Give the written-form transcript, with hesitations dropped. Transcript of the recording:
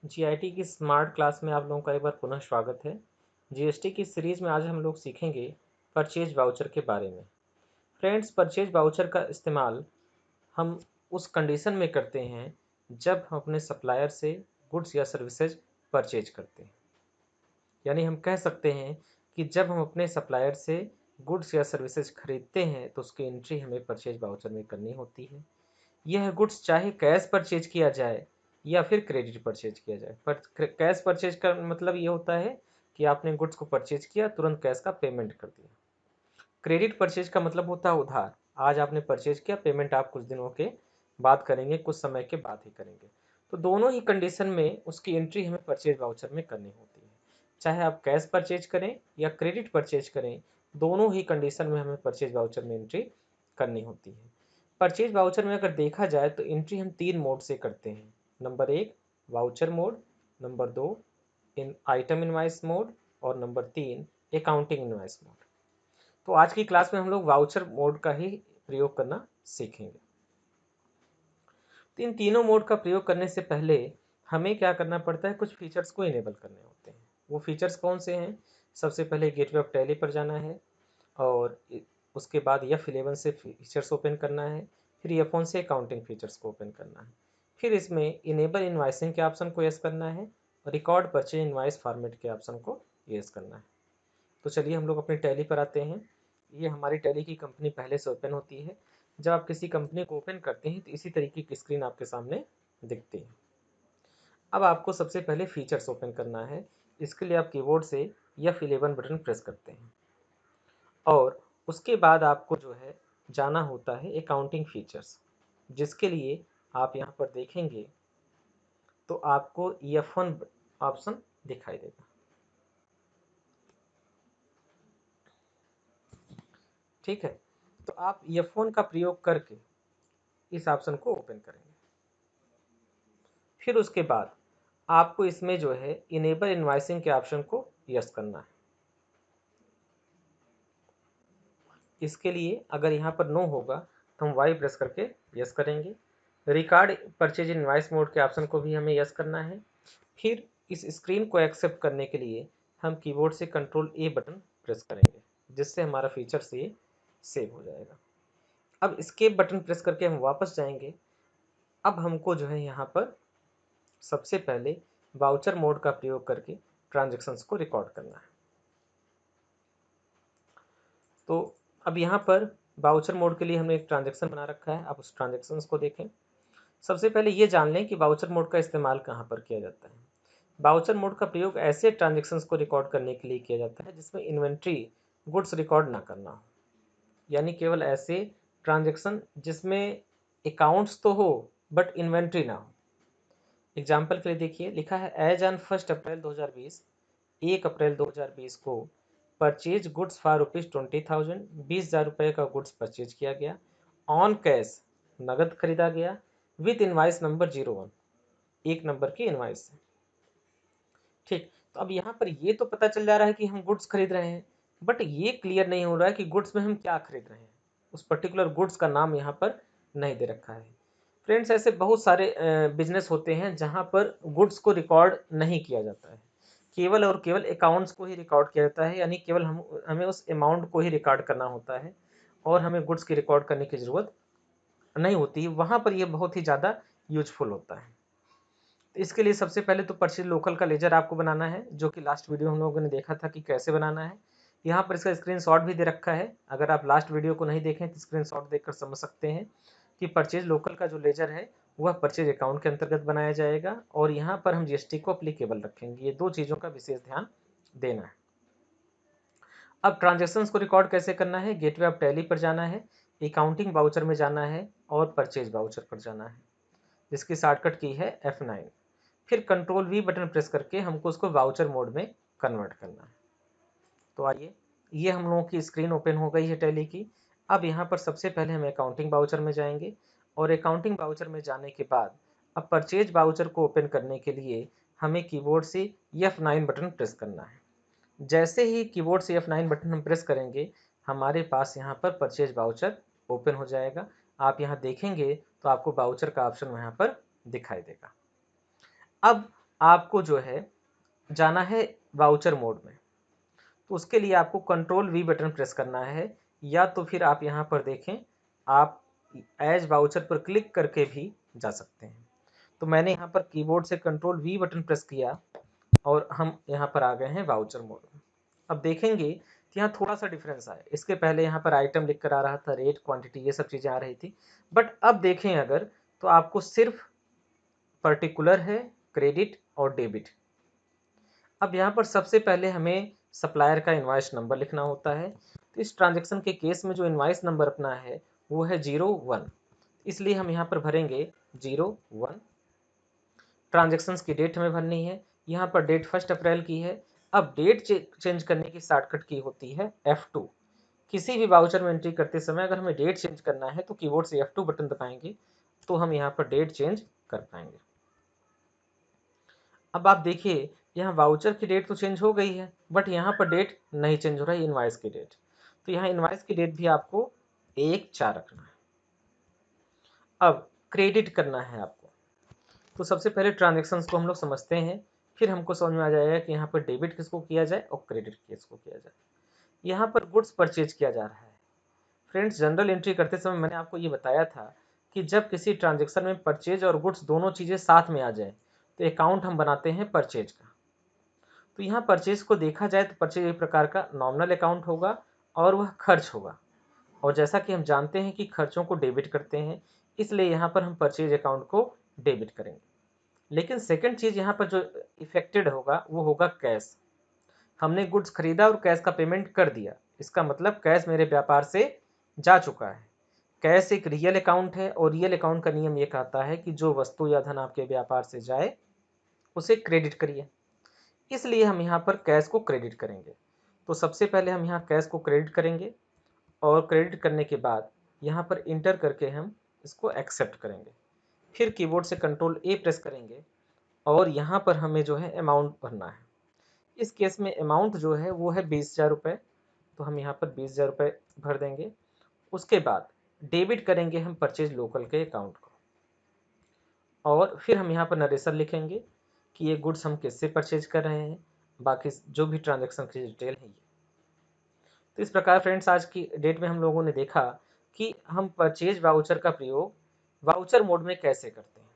GIT की smart class में आप लोगों का एक बार पुनः स्वागत है। जीएसटी की सीरीज में आज हम लोग सीखेंगे परचेज वाउचर के बारे में। फ्रेंड्स, परचेज वाउचर का इस्तेमाल हम उस कंडीशन में करते हैं जब हम अपने सप्लायर से गुड्स या सर्विसेज परचेज करते हैं। यानी हम कह सकते हैं कि जब हम अपने सप्लायर से गुड्स या सर्विसेज खरीदते हैं तो उसकी एंट्री हमें परचेज वाउचर में करनी होती है। यह गुड्स चाहे कैश परचेज किया जाए या फिर क्रेडिट परचेज किया जाए। पर कैश परचेज का मतलब ये होता है कि आपने गुड्स को परचेज किया, तुरंत कैश का पेमेंट कर दिया। क्रेडिट परचेज का मतलब होता है उधार। आज आपने परचेज किया, पेमेंट आप कुछ दिनों के बाद करेंगे, कुछ समय के बाद ही करेंगे। तो दोनों ही कंडीशन में उसकी एंट्री हमें परचेज वाउचर में करनी होती है। चाहे आप कैश परचेज करें या क्रेडिट परचेज करें, दोनों ही कंडीशन में हमें परचेज वाउचर में एंट्री करनी होती है। परचेज वाउचर में अगर देखा जाए तो एंट्री हम 3 मोड से करते हैं। नंबर 1 वाउचर मोड, नंबर 2 इन आइटम इनवाइस मोड और नंबर 3 अकाउंटिंग इनवाइस मोड। तो आज की क्लास में हम लोग वाउचर मोड का ही प्रयोग करना सीखेंगे। तो इन तीनों मोड का प्रयोग करने से पहले हमें क्या करना पड़ता है, कुछ फीचर्स को इनेबल करने होते हैं। वो फीचर्स कौन से हैं? सबसे पहले गेटवे ऑफ टैली पर जाना है और उसके बाद F11 से फीचर्स ओपन करना है, फिर F1 से अकाउंटिंग फीचर्स को ओपन करना है, फिर इसमें इनेबल इनवाइसिंग के ऑप्शन को यस करना है और रिकॉर्ड परचेज इनवाइस फॉर्मेट के ऑप्शन को यस करना है। तो चलिए हम लोग अपनी टैली पर आते हैं। ये हमारी टैली की कंपनी पहले से ओपन होती है। जब आप किसी कंपनी को ओपन करते हैं तो इसी तरीके की स्क्रीन आपके सामने दिखती है। अब आपको सबसे पहले फीचर्स ओपन करना है। इसके लिए आप कीबोर्ड से F11 बटन प्रेस करते हैं और उसके बाद आपको जो है जाना होता है अकाउंटिंग फीचर्स, जिसके लिए आप यहाँ पर देखेंगे तो आपको F1 ऑप्शन दिखाई देगा। ठीक है, तो आप F1 का प्रयोग करके इस ऑप्शन को ओपन करेंगे। फिर उसके बाद आपको इसमें जो है इनेबल इनवाइसिंग के ऑप्शन को यस करना है। इसके लिए अगर यहाँ पर नो होगा तो हम वाई प्रेस करके यस करेंगे। रिकॉर्ड परचेज इनवाइस मोड के ऑप्शन को भी हमें यस करना है। फिर इस स्क्रीन को एक्सेप्ट करने के लिए हम कीबोर्ड से कंट्रोल ए बटन प्रेस करेंगे, जिससे हमारा फीचर से सेव हो जाएगा। अब एस्केप बटन प्रेस करके हम वापस जाएंगे। अब हमको जो है यहाँ पर सबसे पहले वाउचर मोड का प्रयोग करके ट्रांजैक्शंस को रिकॉर्ड करना है। तो अब यहाँ पर वाउचर मोड के लिए हमने एक ट्रांजैक्शन बना रखा है। आप उस ट्रांजैक्शंस को देखें। सबसे पहले ये जान लें कि वाउचर मोड का इस्तेमाल कहाँ पर किया जाता है। वाउचर मोड का प्रयोग ऐसे ट्रांजैक्शंस को रिकॉर्ड करने के लिए किया जाता है जिसमें इन्वेंट्री गुड्स रिकॉर्ड ना करना हो। यानी केवल ऐसे ट्रांजैक्शन जिसमें अकाउंट्स तो हो बट इन्वेंट्री ना हो। एग्जाम्पल के लिए देखिए, लिखा है एज ऑन 1 अप्रैल 2020, 1 अप्रैल 2020 को परचेज गुड्स फॉर ₹20,000, 20,000 रुपये का गुड्स परचेज किया गया। ऑन कैश, नगद खरीदा गया विद इनवाइस नंबर 01, एक नंबर की इनवाइस है। ठीक, तो अब यहाँ पर ये तो पता चल जा रहा है कि हम गुड्स खरीद रहे हैं, बट ये क्लियर नहीं हो रहा है कि गुड्स में हम क्या खरीद रहे हैं। उस पर्टिकुलर गुड्स का नाम यहाँ पर नहीं दे रखा है। फ्रेंड्स, ऐसे बहुत सारे बिजनेस होते हैं जहाँ पर गुड्स को रिकॉर्ड नहीं किया जाता है, केवल और केवल अकाउंट्स को ही रिकॉर्ड किया जाता है। यानी केवल हमें उस अमाउंट को ही रिकॉर्ड करना होता है और हमें गुड्स की रिकॉर्ड करने की ज़रूरत नहीं होती। वहाँ पर यह बहुत ही ज़्यादा यूजफुल होता है। तो इसके लिए सबसे पहले तो परचेज लोकल का लेजर आपको बनाना है, जो कि लास्ट वीडियो हम लोगों ने देखा था कि कैसे बनाना है। यहाँ पर इसका स्क्रीनशॉट भी दे रखा है। अगर आप लास्ट वीडियो को नहीं देखें तो स्क्रीनशॉट देखकर समझ सकते हैं कि परचेज लोकल का जो लेजर है वह परचेज अकाउंट के अंतर्गत बनाया जाएगा और यहाँ पर हम जीएसटी को अप्लीकेबल रखेंगे। ये दो चीज़ों का विशेष ध्यान देना है। अब ट्रांजेक्शन्स को रिकॉर्ड कैसे करना है? गेटवे ऑफ टैली पर जाना है, अकाउंटिंग वाउचर में जाना है और परचेज वाउचर पर जाना है, जिसकी शॉर्टकट की है F9। फिर कंट्रोल वी बटन प्रेस करके हमको उसको वाउचर मोड में कन्वर्ट करना है। तो आइए, ये हम लोगों की स्क्रीन ओपन हो गई है टैली की। अब यहाँ पर सबसे पहले हम अकाउंटिंग वाउचर में जाएंगे और अकाउंटिंग वाउचर में जाने के बाद अब परचेज वाउचर को ओपन करने के लिए हमें कीबोर्ड से F9 बटन प्रेस करना है। जैसे ही कीबोर्ड से F9 बटन हम प्रेस करेंगे, हमारे पास यहाँ पर परचेज वाउचर ओपन हो जाएगा। आप यहाँ देखेंगे तो आपको वाउचर का ऑप्शन यहाँ पर दिखाई देगा। अब आपको जो है जाना है वाउचर मोड में। तो उसके लिए आपको कंट्रोल वी बटन प्रेस करना है, या तो फिर आप यहाँ पर देखें, आप एज वाउचर पर क्लिक करके भी जा सकते हैं। तो मैंने यहाँ पर कीबोर्ड से कंट्रोल वी बटन प्रेस किया और हम यहाँ पर आ गए हैं वाउचर मोड में। अब देखेंगे कि यहाँ थोड़ा सा डिफरेंस आया। इसके पहले यहाँ पर आइटम लिख कर आ रहा था, रेट, क्वांटिटी, ये सब चीज़ें आ रही थी। बट अब देखें अगर, तो आपको सिर्फ पर्टिकुलर है, क्रेडिट और डेबिट। अब यहाँ पर सबसे पहले हमें सप्लायर का इनवॉइस नंबर लिखना होता है। तो इस ट्रांजैक्शन के केस में जो इनवॉइस नंबर अपना है वो है 01, इसलिए हम यहाँ पर भरेंगे 01। ट्रांजैक्शंस की डेट हमें भरनी है, यहाँ पर डेट 1 अप्रैल की है। अब डेट चेंज करने की शॉर्टकट की होती है F2। किसी भी वाउचर में एंट्री करते समय अगर हमें डेट चेंज करना है तो कीबोर्ड से F2 बटन दबाएंगे तो हम यहाँ पर डेट चेंज कर पाएंगे। अब आप देखिए यहाँ वाउचर की डेट तो चेंज हो गई है, बट यहाँ पर डेट नहीं चेंज हो रहा है, इनवॉइस की डेट। तो यहाँ इनवॉइस की डेट भी आपको 1/4 रखना है। अब क्रेडिट करना है आपको, तो सबसे पहले ट्रांजेक्शन्स को हम लोग समझते हैं, फिर हमको समझ में आ जाएगा कि यहाँ पर डेबिट किसको किया जाए और क्रेडिट किसको किया जाए। यहाँ पर गुड्स परचेज किया जा रहा है। फ्रेंड्स, जनरल एंट्री करते समय मैंने आपको ये बताया था कि जब किसी ट्रांजेक्शन में परचेज और गुड्स दोनों चीज़ें साथ में आ जाए तो अकाउंट हम बनाते हैं परचेज का। तो यहाँ परचेज को देखा जाए तो परचेज एक प्रकार का नॉमिनल अकाउंट होगा और वह खर्च होगा, और जैसा कि हम जानते हैं कि खर्चों को डेबिट करते हैं, इसलिए यहाँ पर हम परचेज अकाउंट को डेबिट करेंगे। लेकिन सेकंड चीज़ यहाँ पर जो इफेक्टेड होगा वो होगा कैश। हमने गुड्स खरीदा और कैश का पेमेंट कर दिया, इसका मतलब कैश मेरे व्यापार से जा चुका है। कैश एक रियल अकाउंट है और रियल अकाउंट का नियम ये कहता है कि जो वस्तु या धन आपके व्यापार से जाए उसे क्रेडिट करिए, इसलिए हम यहाँ पर कैश को क्रेडिट करेंगे। तो सबसे पहले हम यहाँ कैश को क्रेडिट करेंगे और क्रेडिट करने के बाद यहाँ पर इंटर करके हम इसको एक्सेप्ट करेंगे। फिर कीबोर्ड से कंट्रोल ए प्रेस करेंगे और यहाँ पर हमें जो है अमाउंट भरना है। इस केस में अमाउंट जो है वो है 20,000 रुपये, तो हम यहाँ पर 20,000 रुपये भर देंगे। उसके बाद डेबिट करेंगे हम परचेज लोकल के अकाउंट को, और फिर हम यहाँ पर नरेशन लिखेंगे कि ये गुड्स हम किससे परचेज कर रहे हैं, बाकी जो भी ट्रांजैक्शन की डिटेल है ये। तो इस प्रकार फ्रेंड्स आज की डेट में हम लोगों ने देखा कि हम परचेज वाउचर का प्रयोग वाउचर मोड में कैसे करते हैं।